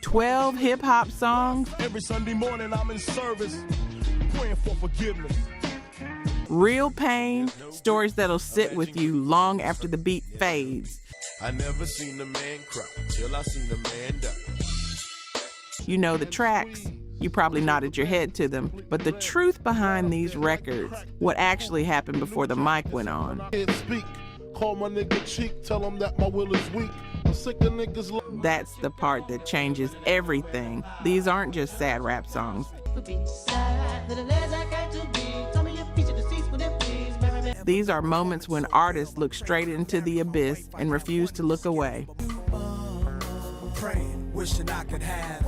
12 hip-hop songs. Every Sunday morning I'm in service, praying for forgiveness. Real pain, stories that'll sit with you long after the beat fades. I never seen a man cry till I seen a man die. You know the tracks. You probably nodded your head to them. But the truth behind these records, what actually happened before the mic went on. Can't speak. Call my nigga cheek, tell him that my will is weak. I'm sick of niggas. That's the part that changes everything. These aren't just sad rap songs. These are moments when artists look straight into the abyss and refuse to look away. Praying, wishing I could have.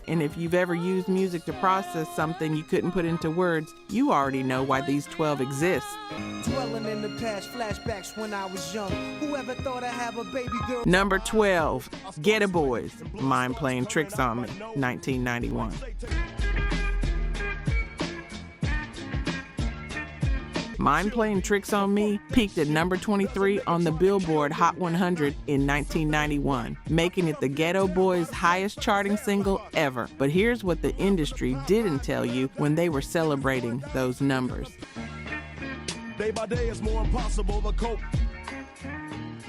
And if you've ever used music to process something you couldn't put into words, you already know why these 12 exist. Dwelling in the past, flashbacks when I was young. Whoever thought I'd have a baby girl. Number 12, Ghetto Boys, Mind Playing Tricks on Me, 1991. Mind Playing Tricks on Me peaked at number 23 on the Billboard Hot 100 in 1991, making it the Ghetto Boys' highest charting single ever. But here's what the industry didn't tell you when they were celebrating those numbers. Day by day it's more impossible to cope.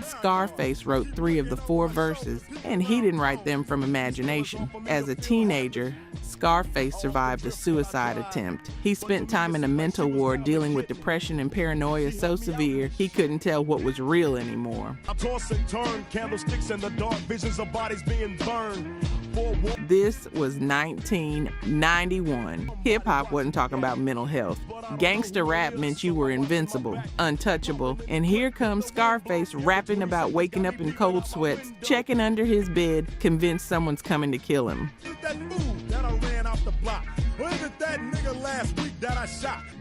Scarface wrote 3 of the 4 verses, and he didn't write them from imagination. As a teenager, Scarface survived a suicide attempt. He spent time in a mental ward dealing with depression and paranoia so severe he couldn't tell what was real anymore. I toss and turn, candlesticks in the dark, visions of bodies being burned. This was 1991. Hip-hop wasn't talking about mental health. Gangsta rap meant you were invincible, untouchable, and here comes Scarface rapping about waking up in cold sweats, checking under his bed, convinced someone's coming to kill him.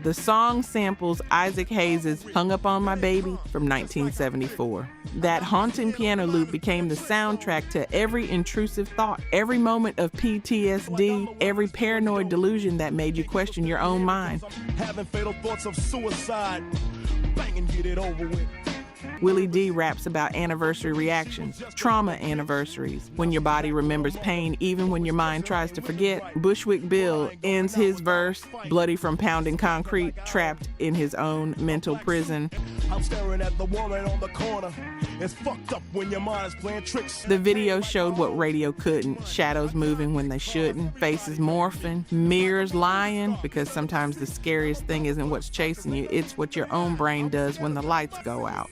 The song samples Isaac Hayes' Hung Up on My Baby from 1974. That haunting piano loop became the soundtrack to every intrusive thought, every moment of PTSD, every paranoid delusion that made you question your own mind. Having fatal thoughts of suicide, bang and get it over with. Willie D raps about anniversary reactions, trauma anniversaries, when your body remembers pain even when your mind tries to forget. Bushwick Bill ends his verse, bloody from pounding concrete, trapped in his own mental prison. I'm staring at the woman on the corner. It's fucked up when your mind is playing tricks. The video showed what radio couldn't. Shadows moving when they shouldn't, faces morphing, mirrors lying, because sometimes the scariest thing isn't what's chasing you, it's what your own brain does when the lights go out.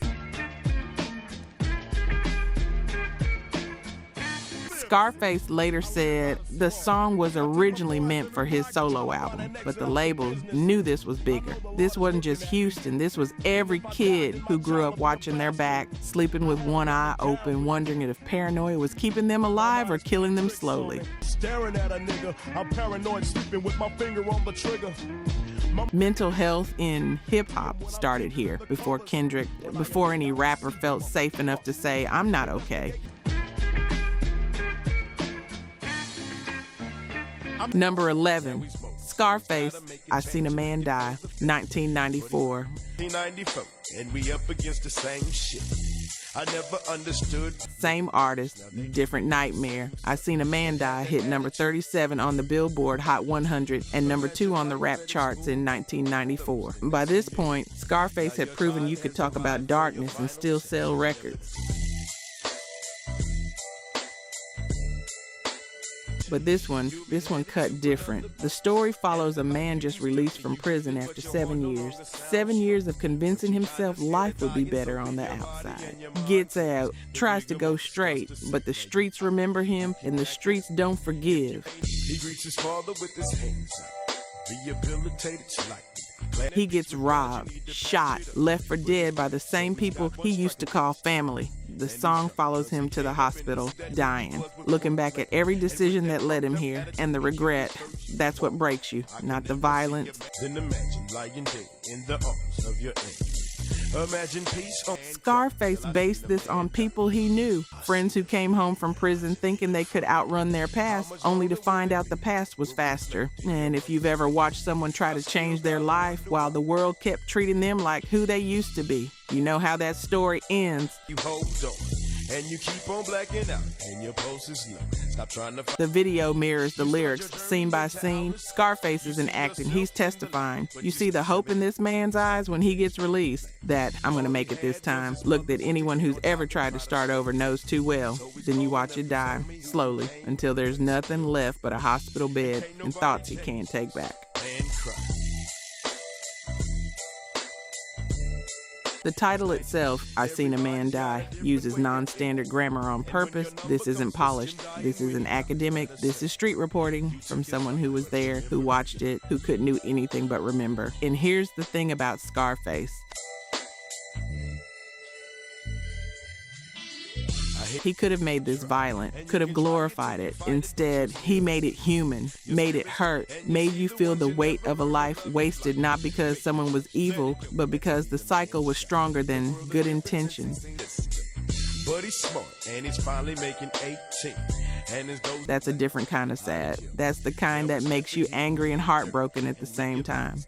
Scarface later said the song was originally meant for his solo album, but the label knew this was bigger. This wasn't just Houston, this was every kid who grew up watching their back, sleeping with one eye open, wondering if paranoia was keeping them alive or killing them slowly. Staring at a nigga, I'm paranoid, sleeping with my finger on the trigger. Mental health in hip-hop started here, before Kendrick, before any rapper felt safe enough to say, I'm not okay. Number 11, Scarface, I Seen a Man Die, 1994. 1994, and we up against the same shit. I never understood. Same artist, different nightmare. I Seen a Man Die hit number 37 on the Billboard Hot 100 and number 2 on the rap charts in 1994. By this point, Scarface had proven you could talk about darkness and still sell records. But this one cut different. The story follows a man just released from prison after 7 years. 7 years of convincing himself life would be better on the outside. Gets out, tries to go straight, but the streets remember him and the streets don't forgive. He greets his father with his hands up, rehabilitated slightly. He gets robbed, shot, left for dead by the same people he used to call family. The song follows him to the hospital, dying, looking back at every decision that led him here, and the regret. That's what breaks you, not the violence. Then imagine lying dead in the arms of your enemy. Imagine peace. Scarface based this on people he knew, friends who came home from prison thinking they could outrun their past, only to find out the past was faster. And if you've ever watched someone try to change their life while the world kept treating them like who they used to be, you know how that story ends. You hold on And you keep on blacking out, and your pulse is low. Stop trying to. The video mirrors the lyrics, scene by scene. Scarface isn't acting, he's testifying. You see the hope in this man's eyes when he gets released, that I'm gonna make it this time. Look that anyone who's ever tried to start over knows too well. Then you watch it die, slowly, until there's nothing left but a hospital bed and thoughts he can't take back. Man cry. The title itself, I Seen a Man Die, uses non-standard grammar on purpose. This isn't polished. This isn't academic. This is street reporting from someone who was there, who watched it, who couldn't do anything but remember. And here's the thing about Scarface. He could have made this violent, could have glorified it. Instead, he made it human, made it hurt, made you feel the weight of a life wasted not because someone was evil, but because the cycle was stronger than good intentions. But he's smart, and he's finally making 18. And that's a different kind of sad. That's the kind that makes you angry and heartbroken at the same time.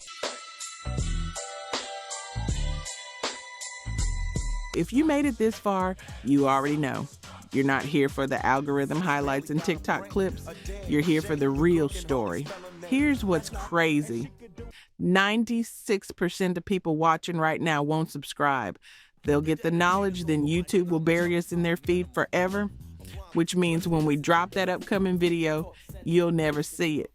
If you made it this far, you already know. You're not here for the algorithm highlights and TikTok clips. You're here for the real story. Here's what's crazy. 96% of people watching right now won't subscribe. They'll get the knowledge, then YouTube will bury us in their feed forever, which means when we drop that upcoming video, you'll never see it.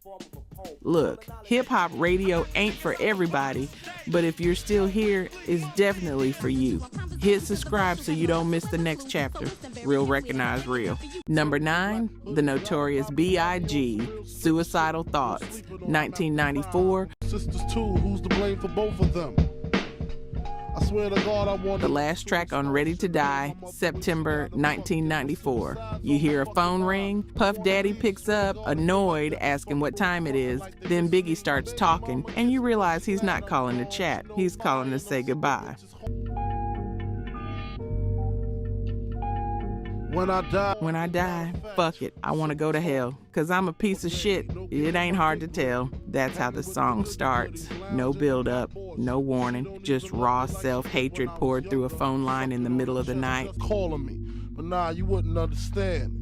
Look, hip-hop radio ain't for everybody, but if you're still here, it's definitely for you. Hit subscribe so you don't miss the next chapter. Real recognize real. Number 9, the Notorious B.I.G. Suicidal Thoughts, 1994. Sisters too, who's to blame for both of them? I swear to God, I want the last track on Ready to Die, September 1994. You hear a phone ring, Puff Daddy picks up, annoyed, asking what time it is. Then Biggie starts talking, and you realize he's not calling to chat. He's calling to say goodbye. When I die, fuck it, I want to go to hell. 'Cause I'm a piece of shit. It ain't hard to tell. That's how the song starts. No build-up, no warning, just raw self-hatred poured through a phone line in the middle of the night. Calling me, but nah, you wouldn't understand.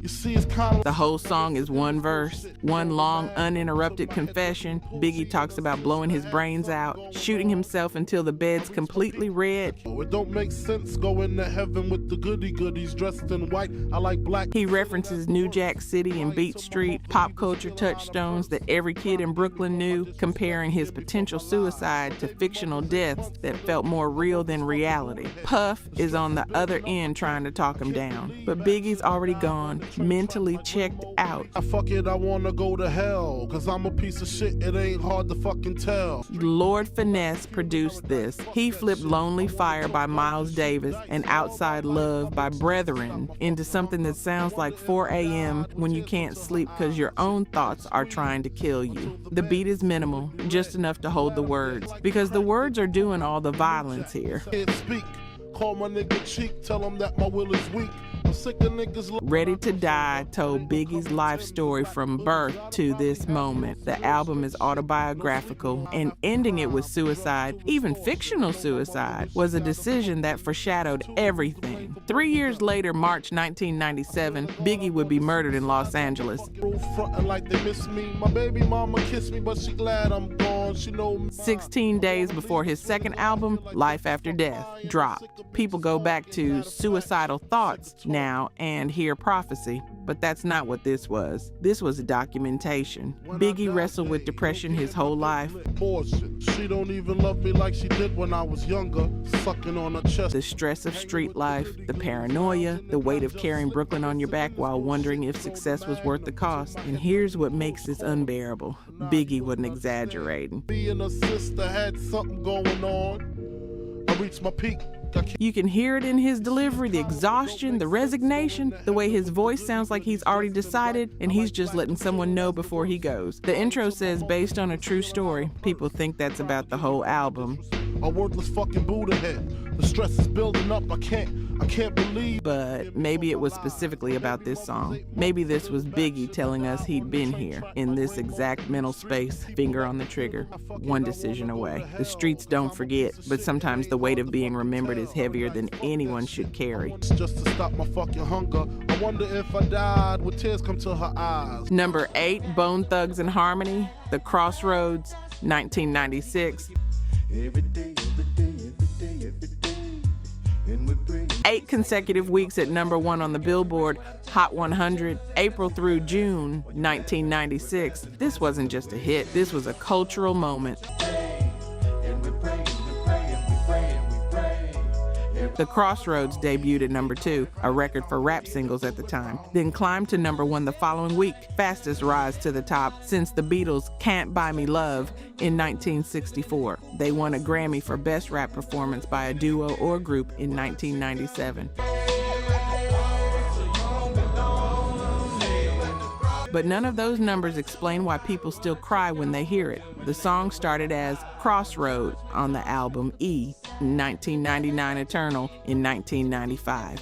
You see, it's kind of... The whole song is one verse, one long, uninterrupted confession. Biggie talks about blowing his brains out, shooting himself until the bed's completely red. It don't make sense going to heaven with the goody-goodies dressed in white. I like black. He references New Jack City and Beat Street, pop culture touchstones that every kid in Brooklyn knew, comparing his potential suicide to fictional deaths that felt more real than reality. Puff is on the other end trying to talk him down, but Biggie's already gone, mentally checked out. Fuck it, I wanna go to hell, 'cause I'm a piece of shit, it ain't hard to fucking tell. Lord Finesse produced this. He flipped Lonely Fire by Miles Davis and Outside Love by Brethren into something that sounds like 4 a.m. when you can't sleep 'cause your own thoughts are trying to kill you. The beat is minimal, just enough to hold the words, because the words are doing all the violence here. Can't speak, call my nigga cheek, tell him that my will is weak. I'm sick of niggas. Ready to Die told Biggie's life story from birth to this moment. The album is autobiographical, and ending it with suicide, even fictional suicide, was a decision that foreshadowed everything. 3 years later, March 1997, Biggie would be murdered in Los Angeles. Frontin' like they miss me. My baby mama kissed me, but she glad I'm gone. She know me. 16 days before his second album, Life After Death, dropped. People go back to Suicidal Thoughts now and hear prophecy, but that's not what this was. This was a documentation. Biggie wrestled with depression his whole life. She don't even love me like she did when I was younger, sucking on her chest. The stress of street life, the paranoia, the weight of carrying Brooklyn on your back while wondering if success was worth the cost. And here's what makes this unbearable. Biggie wasn't exaggerating. Me and her sister had something going on. I reached my peak. You can hear it in his delivery, the exhaustion, the resignation, the way his voice sounds like he's already decided and he's just letting someone know before he goes. The intro says, based on a true story. People think that's about the whole album. A worthless fucking Buddha head. The stress is building up, I can't I can't believe. But maybe it was specifically about this song. Maybe this was Biggie telling us he'd been here, in this exact mental space, finger on the trigger, one decision away. The streets don't forget, but sometimes the weight of being remembered is heavier than anyone should carry. Just to stop my fucking hunger. I wonder if I died, would tears come to her eyes? Number 8, Bone Thugs and Harmony, The Crossroads, 1996. Every day, every day, every day, every day. And we bring 8 consecutive weeks at number 1 on the Billboard Hot 100, April through June 1996. This wasn't just a hit, this was a cultural moment. and we pray, and we pray, and we pray, and we pray. The Crossroads debuted at number 2, a record for rap singles at the time, then climbed to number 1 the following week, fastest rise to the top since the Beatles' Can't Buy Me Love in 1964. They won a Grammy for Best Rap Performance by a Duo or Group in 1997. But none of those numbers explain why people still cry when they hear it. The song started as Crossroads on the album E, 1999 Eternal in 1995.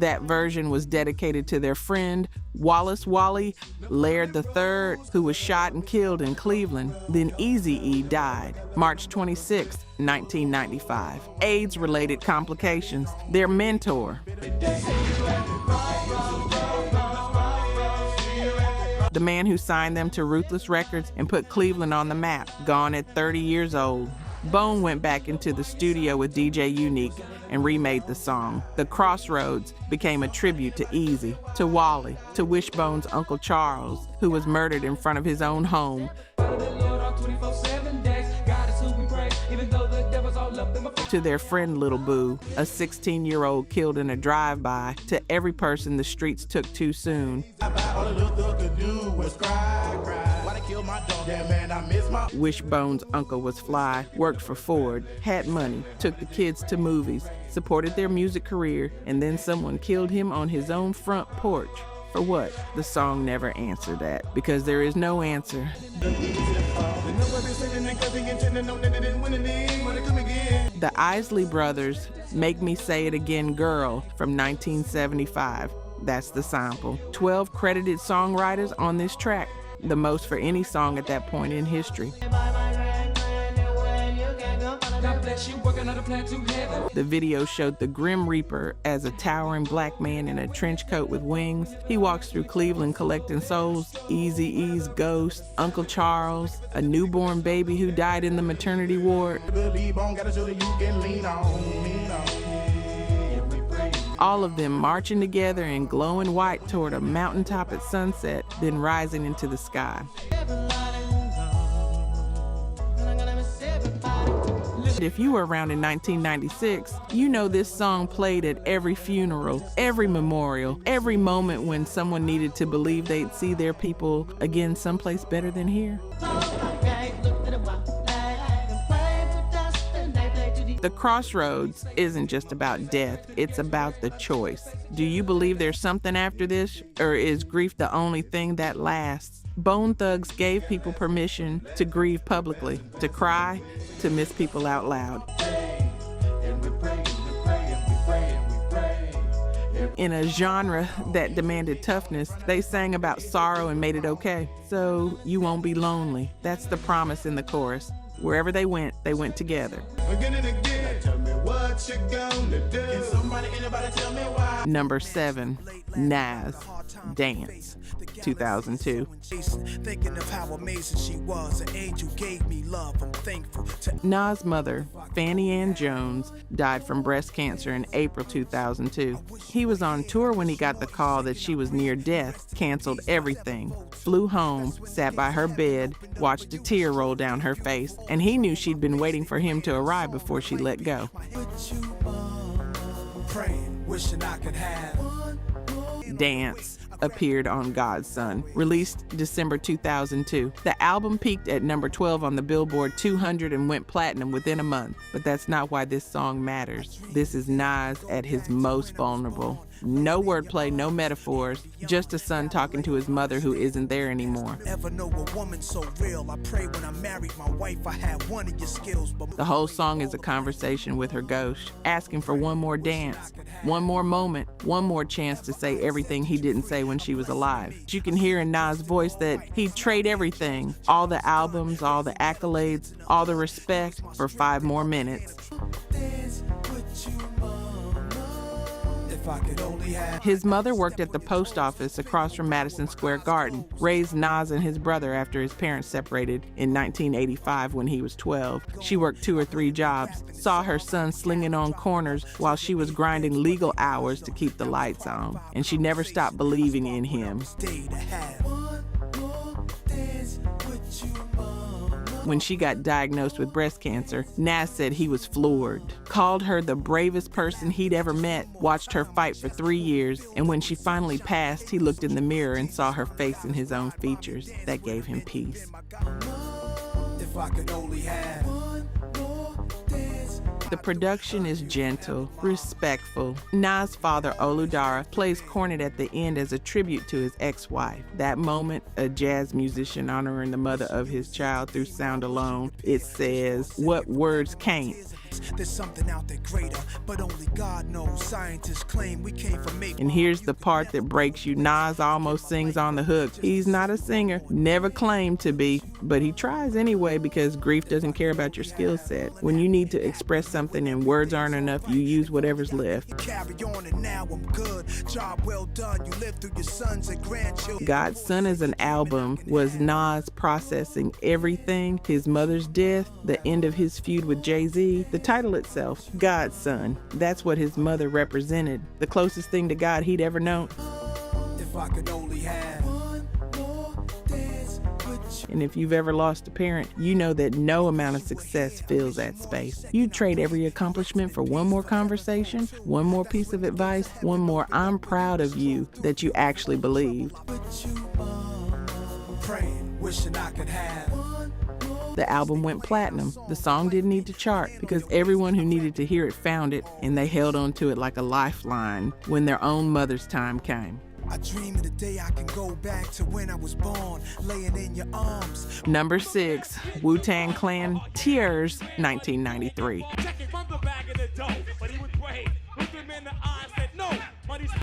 That version was dedicated to their friend Wallace Wally Laird III, who was shot and killed in Cleveland. Then Eazy-E died March 26, 1995. AIDS-related complications. Their mentor, the man who signed them to Ruthless Records and put Cleveland on the map, gone at 30 years old. Bone went back into the studio with DJ Unique and remade the song. The Crossroads became a tribute to Eazy, to Wally, to Wishbone's Uncle Charles, who was murdered in front of his own home, to their friend Little Boo, a 16-year-old killed in a drive-by, to every person the streets took too soon. Wishbone's uncle was fly, worked for Ford, had money, took the kids to movies, supported their music career, and then someone killed him on his own front porch. For what? The song never answered that, because there is no answer. The Isley Brothers' Make Me Say It Again Girl from 1975. That's the sample. 12 credited songwriters on this track, the most for any song at that point in history. The video showed the Grim Reaper as a towering black man in a trench coat with wings. He walks through Cleveland collecting souls. Eazy-E's ghost, Uncle Charles, a newborn baby who died in the maternity ward. All of them marching together in glowing white toward a mountaintop at sunset, then rising into the sky. If you were around in 1996, you know this song played at every funeral, every memorial, every moment when someone needed to believe they'd see their people again someplace better than here. The Crossroads isn't just about death, it's about the choice. Do you believe there's something after this, or is grief the only thing that lasts? Bone Thugs gave people permission to grieve publicly, to cry, to miss people out loud. In a genre that demanded toughness, they sang about sorrow and made it okay. So you won't be lonely. That's the promise in the chorus. Wherever they went together. Again and again, tell me what you gonna do. Can somebody, anybody tell me why? Number 7, Nas, Dance, 2002. Thinking of how amazing she was, an angel gave me love. I'm thankful to Nas' mother, Fannie Ann Jones, died from breast cancer in April 2002. He was on tour when he got the call that she was near death, canceled everything, flew home, sat by her bed, watched a tear roll down her face, and he knew she'd been waiting for him to arrive before she let go. praying, wishing I could have. Dance appeared on God's Son, released December 2002. The album peaked at number 12 on the Billboard 200 and went platinum within a month. But that's not why this song matters. This is Nas at his most vulnerable. No wordplay, no metaphors, just a son talking to his mother who isn't there anymore. Ever know a woman so real? I pray when I married my wife I had one of your skills, but The whole song is a conversation with her ghost, asking for one more dance, one more moment, one more chance to say everything he didn't say when she was alive. You can hear in Nas' voice that he'd trade everything, all the albums, all the accolades, all the respect for 5 more minutes. if I could only have. His mother worked at the post office across from Madison Square Garden, raised Nas and his brother after his parents separated in 1985 when he was 12. She worked 2 or 3 jobs, saw her son slinging on corners while she was grinding legal hours to keep the lights on, and she never stopped believing in him. When she got diagnosed with breast cancer, Nas said he was floored, called her the bravest person he'd ever met, watched her fight for 3 years, and when she finally passed, he looked in the mirror and saw her face and his own features. That gave him peace. If I could only have one more dance. The production is gentle, respectful. Nas' father, Oludara, plays cornet at the end as a tribute to his ex-wife. That moment, a jazz musician honoring the mother of his child through sound alone, it says, what words can't. There's something out there greater, but only God knows. Scientists claim we came from make. And here's the part that breaks you. Nas almost sings on the hook. He's not a singer, never claimed to be, but he tries anyway because grief doesn't care about your skill set. When you need to express something and words aren't enough, you use whatever's left. Carry on and now I'm good. Job well done. You live through your sons and grandchildren. God's Son as an album was Nas processing everything, his mother's death, the end of his feud with Jay-Z, the title itself, God's Son. That's what his mother represented, the closest thing to God he'd ever known. If I could only have one more dance with you. And if you've ever lost a parent, you know that no amount of success fills that space. You'd trade every accomplishment for one more conversation, one more piece of advice, one more I'm proud of you that you actually believed. Praying, wishing I could have. The album went platinum. The song didn't need to chart because everyone who needed to hear it found it, and they held on to it like a lifeline when their own mother's time came. I dream of the day I can go back to when I was born, laying in your arms. Number 6, Wu-Tang Clan, Tearz, 1993.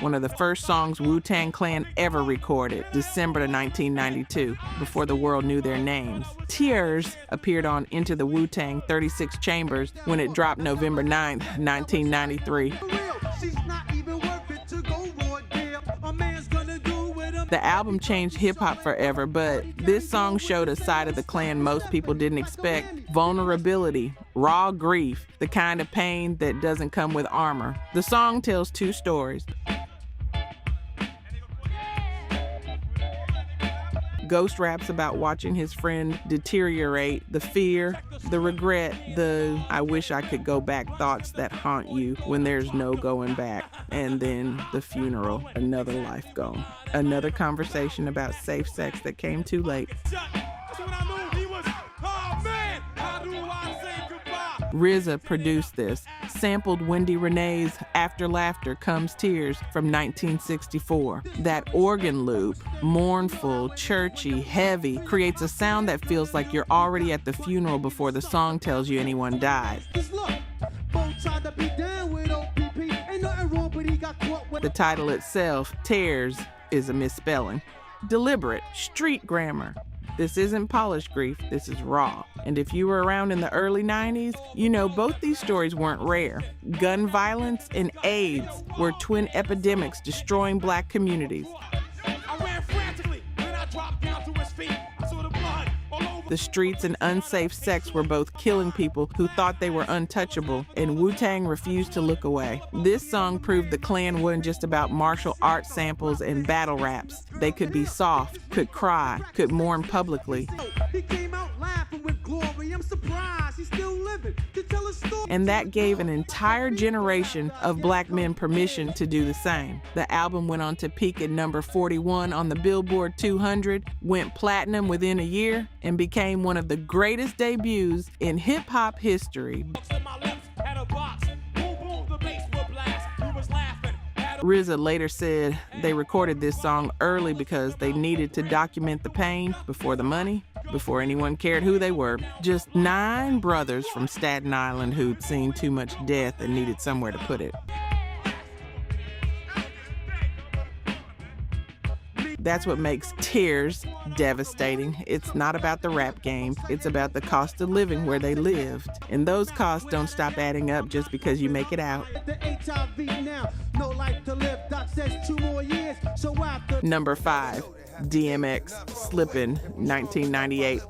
One of the first songs Wu-Tang Clan ever recorded, December of 1992, before the world knew their names. Tearz appeared on Into the Wu-Tang 36 Chambers when it dropped November 9th, 1993. The album changed hip-hop forever, but this song showed a side of the Clan most people didn't expect. Vulnerability, raw grief, the kind of pain that doesn't come with armor. The song tells 2 stories. Ghost raps about watching his friend deteriorate, the fear, the regret, the I wish I could go back thoughts that haunt you when there's no going back. And then the funeral, another life gone. Another conversation about safe sex that came too late. RZA produced this, sampled Wendy Renee's After Laughter Comes Tears from 1964. That organ loop, mournful, churchy, heavy, creates a sound that feels like you're already at the funeral before the song tells you anyone died. The title itself, Tearz, is a misspelling. Deliberate, street grammar. This isn't polished grief, this is raw. And if you were around in the early 90s, you know both these stories weren't rare. Gun violence and AIDS were twin epidemics destroying black communities. The streets and unsafe sex were both killing people who thought they were untouchable, and Wu-Tang refused to look away. This song proved the Clan wasn't just about martial art samples and battle raps. They could be soft, could cry, could mourn publicly. And that gave an entire generation of black men permission to do the same. The album went on to peak at number 41 on the Billboard 200, went platinum within a year, and became one of the greatest debuts in hip-hop history. RZA later said they recorded this song early because they needed to document the pain before the money, before anyone cared who they were. Just 9 brothers from Staten Island who'd seen too much death and needed somewhere to put it. That's what makes Tearz devastating. It's not about the rap game. It's about the cost of living where they lived. And those costs don't stop adding up just because you make it out. Number 5, DMX, Slippin, 1998.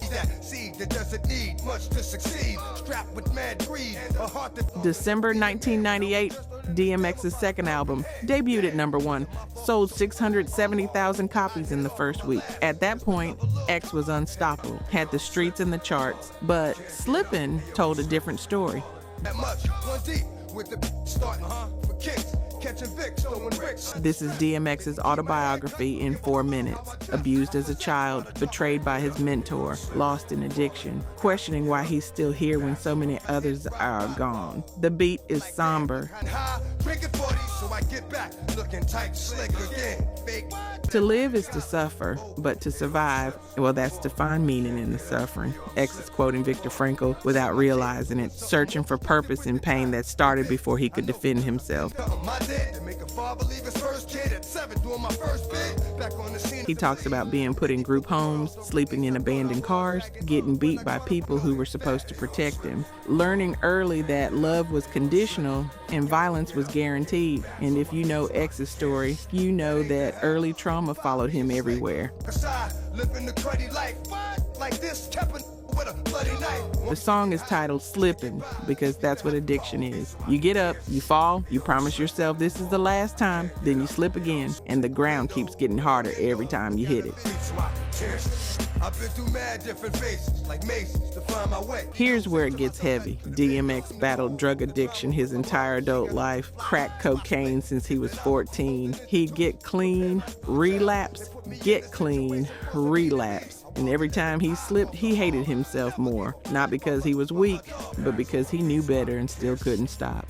December 1998, DMX's second album debuted at number 1, sold 670,000 copies in the first week. At that point, X was unstoppable, had the streets in the charts, but Slippin told a different story. This is DMX's autobiography in 4 minutes. Abused as a child, betrayed by his mentor, lost in addiction, questioning why he's still here when so many others are gone. The beat is somber. To live is to suffer, but to survive, well, that's to find meaning in the suffering. X is quoting Viktor Frankl without realizing it, searching for purpose in pain that started before he could defend himself. He talks about being put in group homes, sleeping in abandoned cars, getting beat by people who were supposed to protect him, learning early that love was conditional and violence was guaranteed. And if you know X's story, you know that early trauma followed him everywhere. The song is titled Slippin' because that's what addiction is. You get up, you fall, you promise yourself this is the last time, then you slip again, and the ground keeps getting harder every time you hit it. Here's where it gets heavy. DMX battled drug addiction his entire adult life, crack cocaine since he was 14. He'd get clean, relapse, get clean, relapse. And every time he slipped, he hated himself more. Not because he was weak, but because he knew better and still couldn't stop.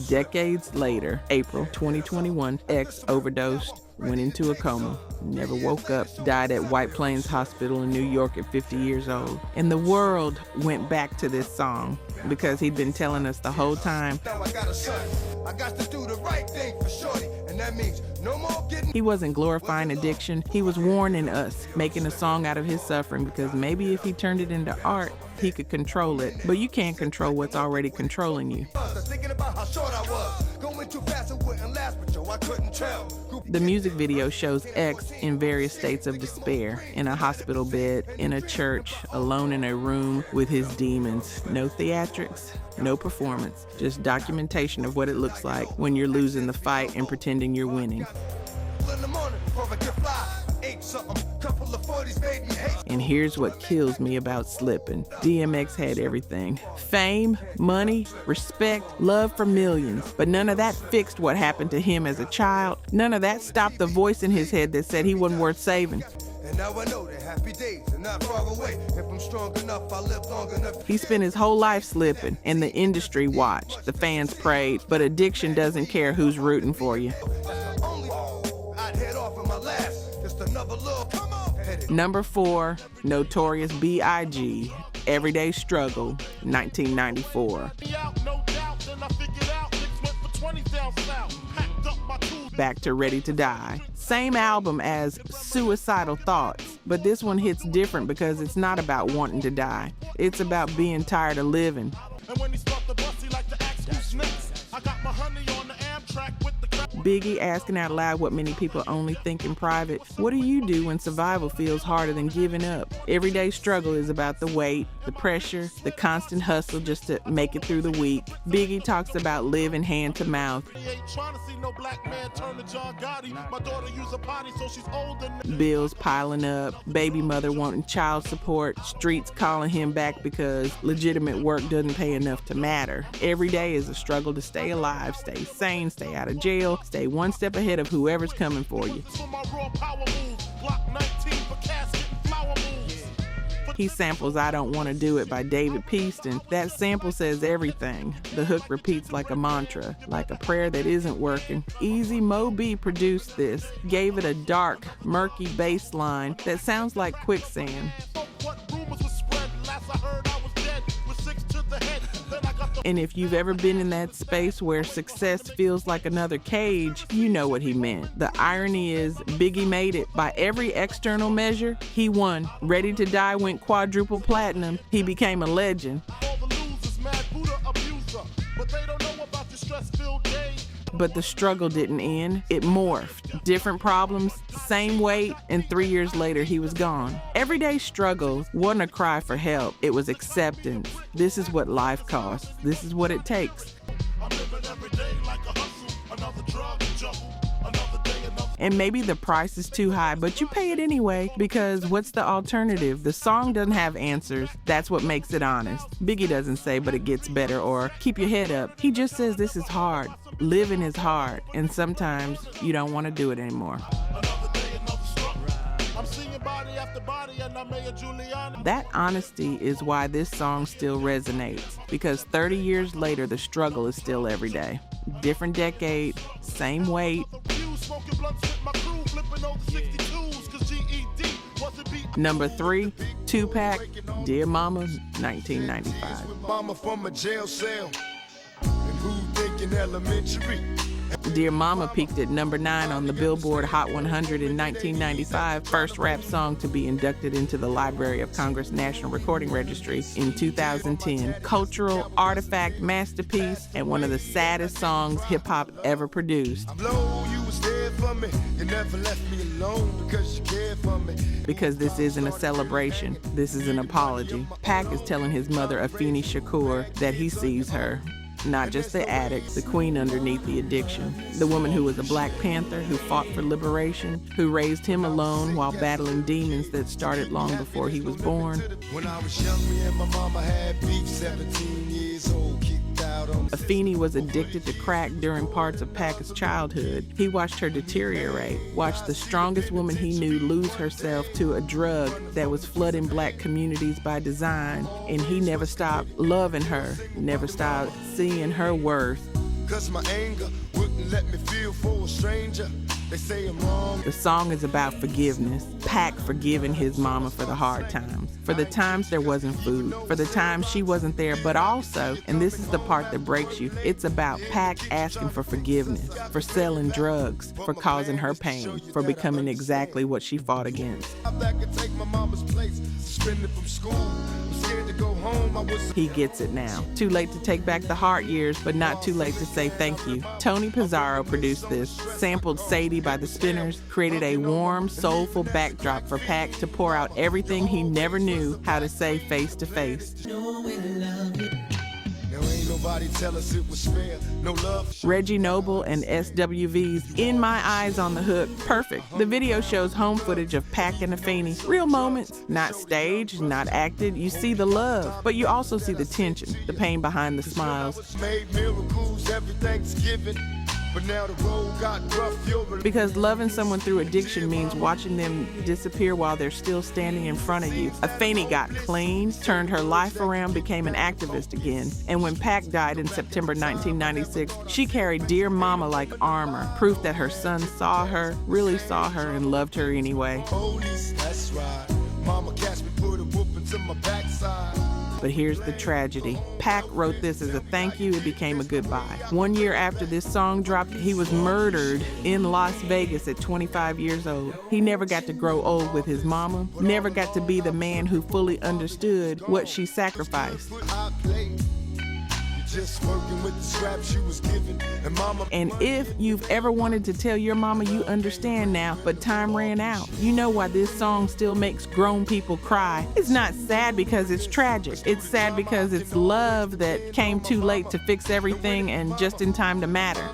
Decades later, April 2021, X overdosed, went into a coma, never woke up, died at White Plains Hospital in New York at 50 years old. And the world went back to this song because he'd been telling us the whole time. He wasn't glorifying addiction, he was warning us, making a song out of his suffering because maybe if he turned it into art, he could control it. But you can't control what's already controlling you. The music video shows X in various states of despair, in a hospital bed, in a church, alone in a room with his demons. No theatrics, no performance, just documentation of what it looks like when you're losing the fight and pretending you're winning. And here's what kills me about Slippin'. DMX had everything. Fame, money, respect, love for millions. But none of that fixed what happened to him as a child. None of that stopped the voice in his head that said he wasn't worth saving. And now I know that happy days are not far away. If I'm strong enough, I'll live long enough. He spent his whole life slipping, and the industry watched. The fans prayed, but addiction doesn't care who's rooting for you. Number 4, Notorious B.I.G. Everyday Struggle, 1994. Back to Ready to Die. Same album as Suicidal Thoughts, but this one hits different because it's not about wanting to die. It's about being tired of living. And when he start the bus, he like to ask who's next. I got my honey on the Amtrak with the Biggie asking out loud what many people only think in private. What do you do when survival feels harder than giving up? Everyday Struggle is about the weight, the pressure, the constant hustle just to make it through the week. Biggie talks about living hand to mouth. Bills piling up, baby mother wanting child support, streets calling him back because legitimate work doesn't pay enough to matter. Every day is a struggle to stay alive, stay sane, stay out of jail, stay one step ahead of whoever's coming for you. He samples I Don't Want to Do It by David Peaston. That sample says everything. The hook repeats like a mantra, like a prayer that isn't working. Eazy-E produced this, gave it a dark, murky bass line that sounds like quicksand. And if you've ever been in that space where success feels like another cage, you know what he meant. The irony is, Biggie made it. By every external measure, he won. Ready to Die went quadruple platinum. He became a legend. But the struggle didn't end. It morphed. Different problems, same weight, and 3 years later, he was gone. Everyday struggle wasn't a cry for help. It was acceptance. This is what life costs. This is what it takes. And maybe the price is too high, but you pay it anyway, because what's the alternative? The song doesn't have answers. That's what makes it honest. Biggie doesn't say, but it gets better, or keep your head up. He just says this is hard. Living is hard, and sometimes you don't want to do it anymore. That honesty is why this song still resonates, because 30 years later, the struggle is still every day. Different decade, same weight. Number 3, Tupac, Dear Mama, 1995. Mama from a jail cell, and who thinking elementary? Dear Mama peaked at number 9 on the Billboard Hot 100 in 1995, first rap song to be inducted into the Library of Congress National Recording Registry in 2010. Cultural artifact masterpiece and one of the saddest songs hip-hop ever produced. Because this isn't a celebration, this is an apology. Pac is telling his mother, Afeni Shakur, that he sees her. Not just the addict, the queen underneath the addiction. The woman who was a Black Panther, who fought for liberation, who raised him alone while battling demons that started long before he was born. When I was young, me and my mama had beef, 17 years old, kicked out on. Afeni was addicted to crack during parts of Pac's childhood. He watched her deteriorate, watched the strongest woman he knew lose herself to a drug that was flooding Black communities by design, and he never stopped loving her, never stopped seeing her worth. 'Cause my anger wouldn't let me feel for a stranger. They say I'm wrong. The song is about forgiveness. Pac forgiving his mama for the hard times, for the times there wasn't food, for the times she wasn't there, but also, and this is the part that breaks you, it's about Pac asking for forgiveness, for selling drugs, for causing her pain, for becoming exactly what she fought against. He gets it now. Too late to take back the hard years, but not too late to say thank you. Tony Pizarro produced this, sampled Sadie by the Spinners, created a warm, soulful backdrop for Pac to pour out everything he never knew how to say face to face. Reggie Noble and S.W.V's In My Eyes on the Hook, perfect. The video shows home footage of Pac and Afeni. Real moments, not staged, not acted. You see the love, but you also see the tension, the pain behind the smiles. Because loving someone through addiction means watching them disappear while they're still standing in front of you. Afeni got clean, turned her life around, became an activist again. And when Pac died in September 1996, she carried Dear Mama like armor, proof that her son saw her, really saw her, and loved her anyway. That's right. Mama catch me, put a whooping to my backside. But here's the tragedy. Pac wrote this as a thank you, it became a goodbye. 1 year after this song dropped, he was murdered in Las Vegas at 25 years old. He never got to grow old with his mama, never got to be the man who fully understood what she sacrificed. Just working with the scraps you was given, and mama. And if you've ever wanted to tell your mama you understand now, but time ran out, you know why this song still makes grown people cry. It's not sad because it's tragic. It's sad because it's love that came too late to fix everything and just in time to matter.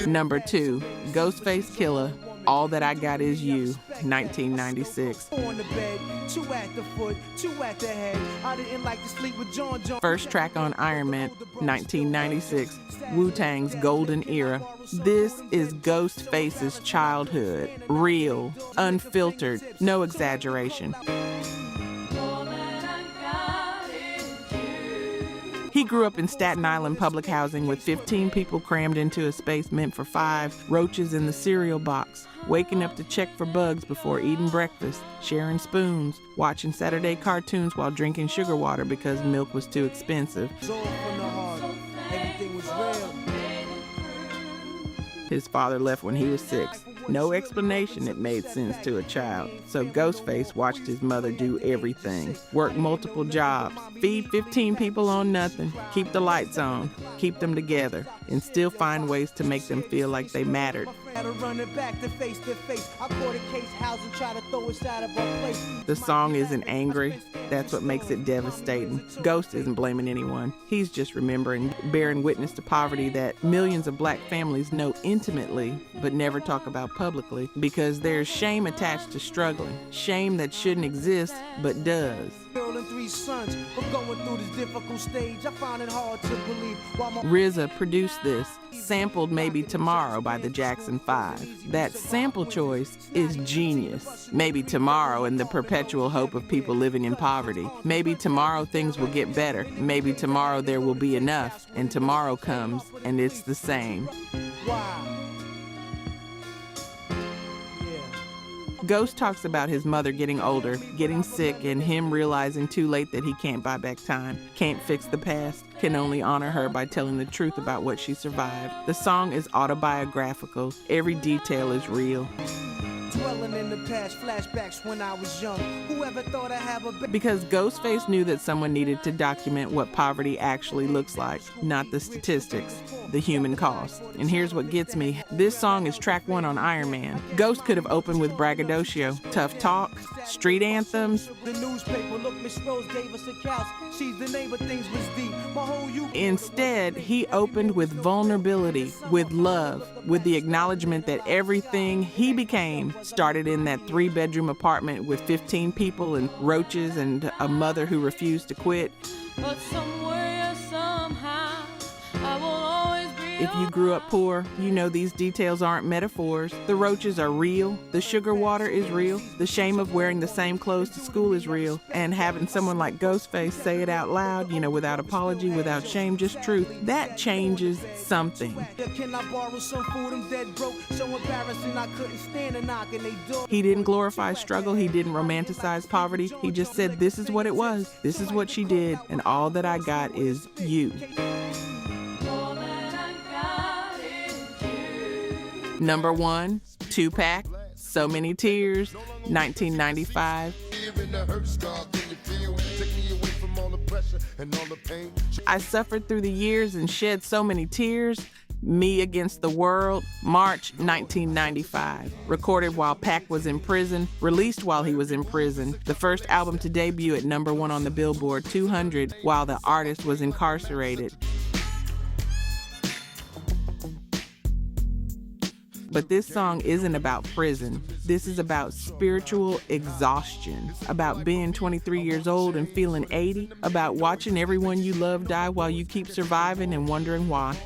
Number 2, Ghostface Killah, All That I Got Is You, 1996. On the bed, 2 at the foot, 2 at the head. I didn't like to sleep with John. First track on Iron Man, 1996, Wu-Tang's Golden Era. This is Ghostface's childhood, real, unfiltered, no exaggeration. He grew up in Staten Island public housing with 15 people crammed into a space meant for 5, roaches in the cereal box, waking up to check for bugs before eating breakfast, sharing spoons, watching Saturday cartoons while drinking sugar water because milk was too expensive. Everything was real. His father left when he was 6. No explanation that made sense to a child. So Ghostface watched his mother do everything. Work multiple jobs, feed 15 people on nothing, keep the lights on, keep them together, and still find ways to make them feel like they mattered. The song isn't angry. That's what makes it devastating. Ghost isn't blaming anyone. He's just remembering, bearing witness to poverty that millions of black families know intimately but never talk about publicly because there's shame attached to struggling. Shame that shouldn't exist but does. RZA produced this, sampled Maybe Tomorrow by the Jackson 5. That sample choice is genius. Maybe tomorrow and the perpetual hope of people living in poverty. Maybe tomorrow things will get better. Maybe tomorrow there will be enough. And tomorrow comes and it's the same. Wow. Ghost talks about his mother getting older, getting sick, and him realizing too late that he can't buy back time, can't fix the past, can only honor her by telling the truth about what she survived. The song is autobiographical. Every detail is real. Dwelling in the past, flashbacks when I was young. Whoever thought I have a Because Ghostface knew that someone needed to document what poverty actually looks like, not the statistics, the human cost. And here's what gets me. This song is track 1 on Iron Man. Ghost could have opened with Braggadocio, Tough Talk, street anthems. The newspaper, look, Miss Rose gave us a couch. She's the name of things was deep. My whole youth. Instead, he opened with vulnerability, with love, with the acknowledgement that everything he became started in that 3-bedroom apartment with 15 people and roaches and a mother who refused to quit. But somewhere, somehow, I will always be. If you grew up poor, you know these details aren't metaphors. The roaches are real. The sugar water is real. The shame of wearing the same clothes to school is real. And having someone like Ghostface say it out loud, without apology, without shame, just truth, that changes something. Can I borrow some food? I'm dead broke. So embarrassing I couldn't stand a knock and they door. He didn't glorify struggle. He didn't romanticize poverty. He just said, this is what it was. This is what she did. And all that I got is you. Number 1, Tupac, So Many Tears, 1995. I suffered through the years and shed so many tears. Me Against the World, March 1995. Recorded while Pac was in prison, released while he was in prison. The first album to debut at number 1 on the Billboard 200 while the artist was incarcerated. But this song isn't about prison. This is about spiritual exhaustion, about being 23 years old and feeling 80, about watching everyone you love die while you keep surviving and wondering why.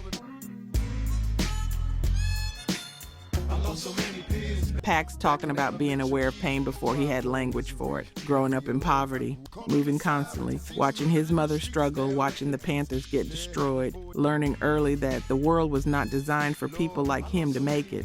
Pac's talking about being aware of pain before he had language for it, growing up in poverty, moving constantly, watching his mother struggle, watching the Panthers get destroyed, learning early that the world was not designed for people like him to make it.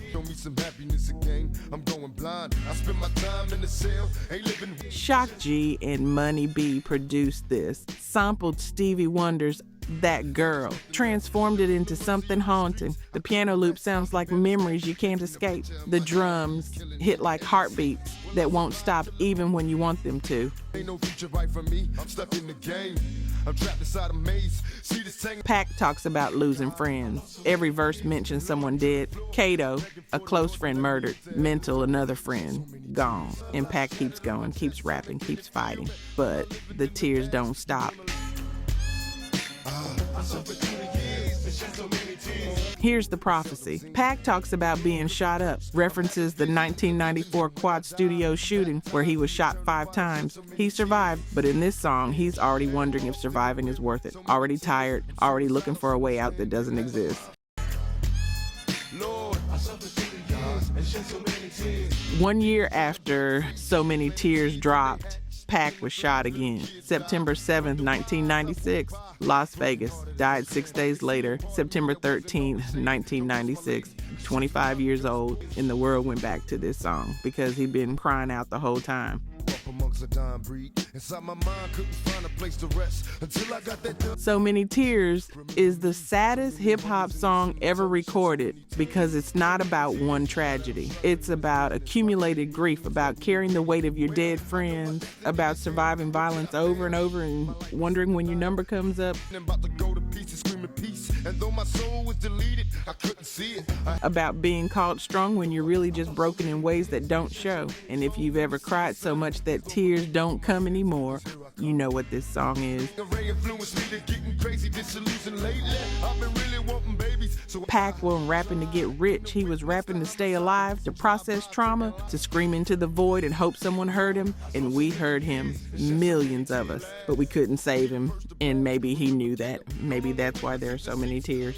Shock G and Money B produced this, sampled Stevie Wonder's That Girl, transformed it into something haunting. The piano loop sounds like memories you can't escape. The drums hit like heartbeats that won't stop even when you want them to. Pac talks about losing friends. Every verse mentions someone dead. Kato, a close friend murdered. Mental, another friend gone. And Pac keeps going, keeps rapping, keeps fighting. But the tears don't stop. Here's the prophecy. Pac talks about being shot up, references the 1994 Quad Studio shooting where he was shot 5 times. He survived, but in this song, he's already wondering if surviving is worth it. Already tired, already looking for a way out that doesn't exist. Lord, I suffered through the years and shed so many tears. 1 year after So Many Tears dropped, Pac was shot again. September 7th, 1996, Las Vegas. Died 6 days later, September 13th, 1996. 25 years old, and the world went back to this song because he'd been crying out the whole time. So Many Tears is the saddest hip-hop song ever recorded because it's not about one tragedy. It's about accumulated grief, about carrying the weight of your dead friends, about surviving violence over and over and wondering when your number comes up, about being called strong when you're really just broken in ways that don't show. And if you've ever cried so much that tears don't come anymore, you know what this song is. Pac wasn't rapping to get rich. He was rapping to stay alive, to process trauma, to scream into the void and hope someone heard him. And we heard him, millions of us, but we couldn't save him. And maybe he knew that. Maybe that's why there are so many tears.